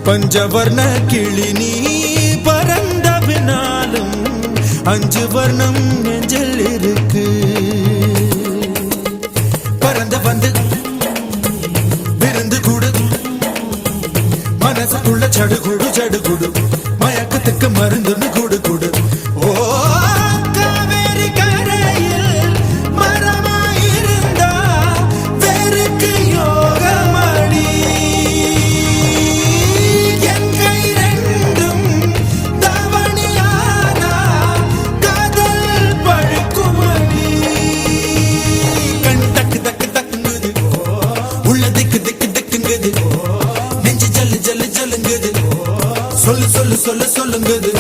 பஞ்சவர்ண கிளி நீ பறந்த பின்னாலும் 5 வர்ணம் நெஞ்சில் இருக்கு. பறந்து வந்து விருந்து கூடு மனசுக்குள்ள சடுகுடு சடுகுடு மயக்கத்துக்கு மருந்துன்னு கூடு கூடு. ஓ காவேரி கரையில் மரமாயிருந்தா வேருக்கு யோகமடி. என் கை ரெண்டும் தவணியானா காதல் பழுக்குமடி. கண் தக்கு தக்கு தக்குங்குது, உள்ள திக்கு திக்கு திக்குங்குது, நெஞ்சு ஜல்லு ஜல்லு ஜல்லுங்குது, சொல்லு சொல்லு சொல்லு சொல்லுங்குது.